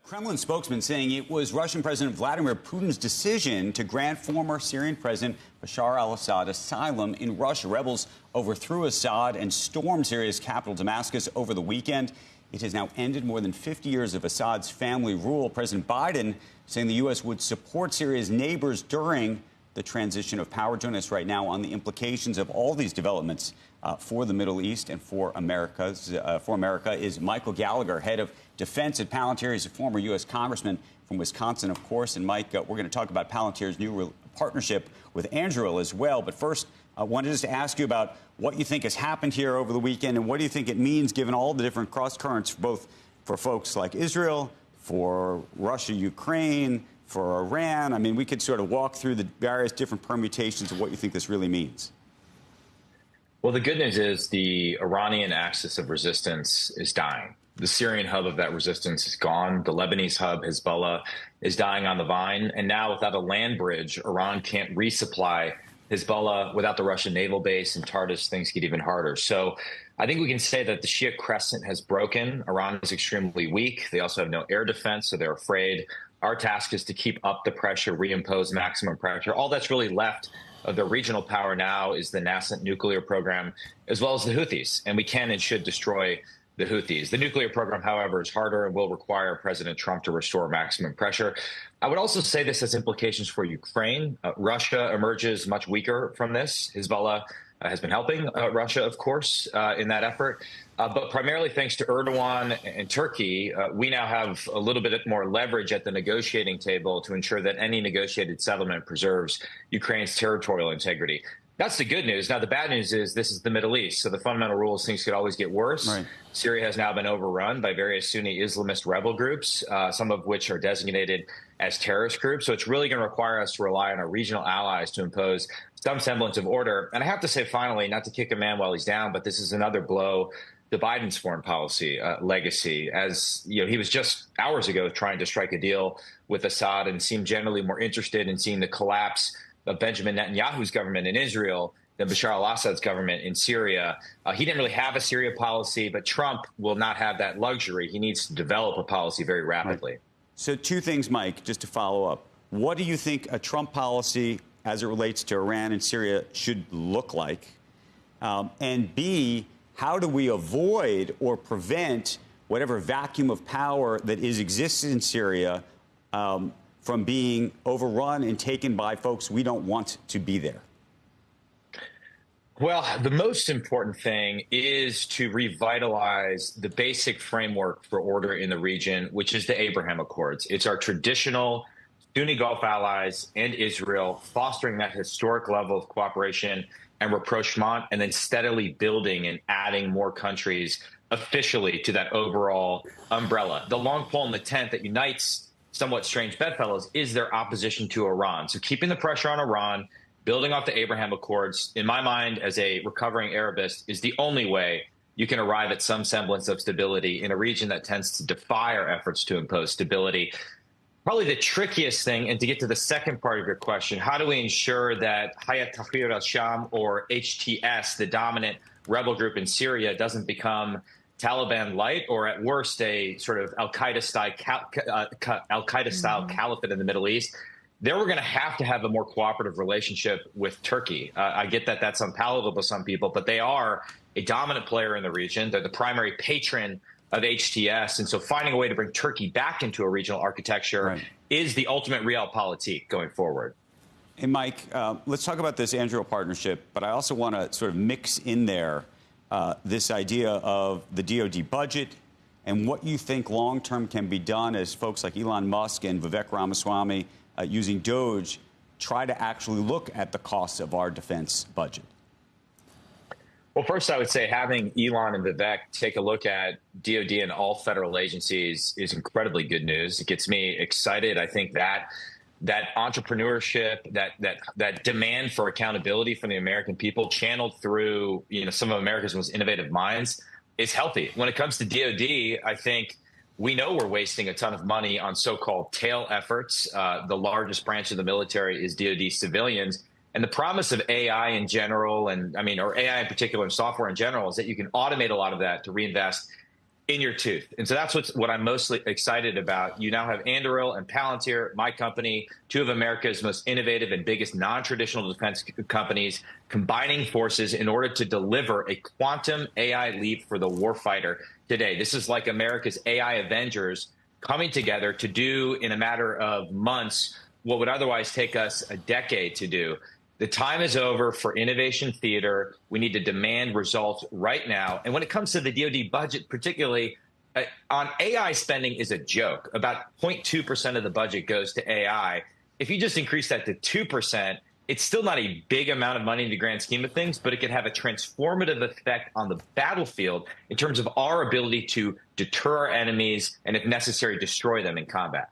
Kremlin spokesman saying it was Russian President Vladimir Putin's decision to grant former Syrian President Bashar al-Assad asylum in Russia. Rebels overthrew Assad and stormed Syria's capital, Damascus, over the weekend. It has now ended more than 50 years of Assad's family rule. President Biden saying the U.S. would support Syria's neighbors during the transition of power. Joining us right now on the implications of all these developments for the Middle East and for America is Michael Gallagher, head of defense at Palantir. He's a former U.S. congressman from Wisconsin, of course. And, Mike, we're going to talk about Palantir's new partnership with Anduril as well. But first, I wanted just to ask you about what you think has happened here over the weekend and what do you think it means, given all the different cross currents, both for folks like Israel, for Russia, Ukraine, for Iran. I mean, we could sort of walk through the various different permutations of what you think this really means. Well, the good news is the Iranian axis of resistance is dying. The Syrian hub of that resistance is gone. The Lebanese hub, Hezbollah, is dying on the vine. And now, without a land bridge, Iran can't resupply Hezbollah. Without the Russian naval base in Tartus, things get even harder. So I think we can say that the Shia crescent has broken. Iran is extremely weak. They also have no air defense, so they're afraid. Our task is to keep up the pressure, reimpose maximum pressure. All that's really left of the regional power now is the nascent nuclear program, as well as the Houthis. And we can and should destroy the Houthis. The nuclear program, however, is harder and will require President Trump to restore maximum pressure. I would also say this has implications for Ukraine. Russia emerges much weaker from this. Hezbollah has been helping Russia, of course, in that effort. But primarily thanks to Erdogan and Turkey, we now have a little bit more leverage at the negotiating table to ensure that any negotiated settlement preserves Ukraine's territorial integrity. That's the good news. Now, the bad news is this is the Middle East, so the fundamental rules, things could always get worse. Right. Syria has now been overrun by various Sunni Islamist rebel groups, some of which are designated as terrorist groups. So it's really going to require us to rely on our regional allies to impose some semblance of order. And I have to say, finally, not to kick a man while he's down, but this is another blow to Biden's foreign policy legacy. As you know, he was just hours ago trying to strike a deal with Assad and seemed generally more interested in seeing the collapse of Benjamin Netanyahu's government in Israel than Bashar al-Assad's government in Syria. He didn't really have a Syria policy, but Trump will not have that luxury. He needs to develop a policy very rapidly. Right. So two things, Mike, just to follow up. What do you think a Trump policy as it relates to Iran and Syria should look like? And B, how do we avoid or prevent whatever vacuum of power that exists in Syria from being overrun and taken by folks we don't want to be there? Well, the most important thing is to revitalize the basic framework for order in the region, which is the Abraham Accords. It's our traditional Sunni Gulf allies and Israel fostering that historic level of cooperation and rapprochement, and then steadily building and adding more countries officially to that overall umbrella. The long pole in the tent that unites somewhat strange bedfellows is their opposition to Iran. So keeping the pressure on Iran, building off the Abraham Accords, in my mind, as a recovering Arabist, is the only way you can arrive at some semblance of stability in a region that tends to defy our efforts to impose stability. Probably the trickiest thing, and to get to the second part of your question, how do we ensure that Hayat Tahrir al-Sham, or HTS, the dominant rebel group in Syria, doesn't become Taliban light, or at worst a sort of Al-Qaeda style caliphate in the Middle East? There we're going to have a more cooperative relationship with Turkey. I get that that's unpalatable to some people, but they are a dominant player in the region. They're the primary patron of HTS. And so finding a way to bring Turkey back into a regional architecture is the ultimate realpolitik going forward. Hey, Mike, let's talk about this Anduril partnership, but I also want to sort of mix in there this idea of the DoD budget and what you think long-term can be done as folks like Elon Musk and Vivek Ramaswamy using Doge try to actually look at the costs of our defense budget. Well, first, I would say having Elon and Vivek take a look at DoD and all federal agencies is incredibly good news. It gets me excited. I think that entrepreneurship, that demand for accountability from the American people, channeled through some of America's most innovative minds, is healthy. When it comes to DoD, I think we know we're wasting a ton of money on so-called tail efforts. The largest branch of the military is DoD civilians. And the promise of AI in general, or AI in particular and software in general, is that you can automate a lot of that to reinvest in your tooth. And so that's what I'm mostly excited about. You now have Anduril and Palantir, my company, two of America's most innovative and biggest non-traditional defense companies, combining forces in order to deliver a quantum AI leap for the warfighter today. This is like America's AI Avengers coming together to do in a matter of months what would otherwise take us a decade to do. The time is over for innovation theater. We need to demand results right now. And when it comes to the DoD budget, particularly on AI spending is a joke. About 0.2% of the budget goes to AI. If you just increase that to 2%, it's still not a big amount of money in the grand scheme of things, but it could have a transformative effect on the battlefield in terms of our ability to deter our enemies and, if necessary, destroy them in combat.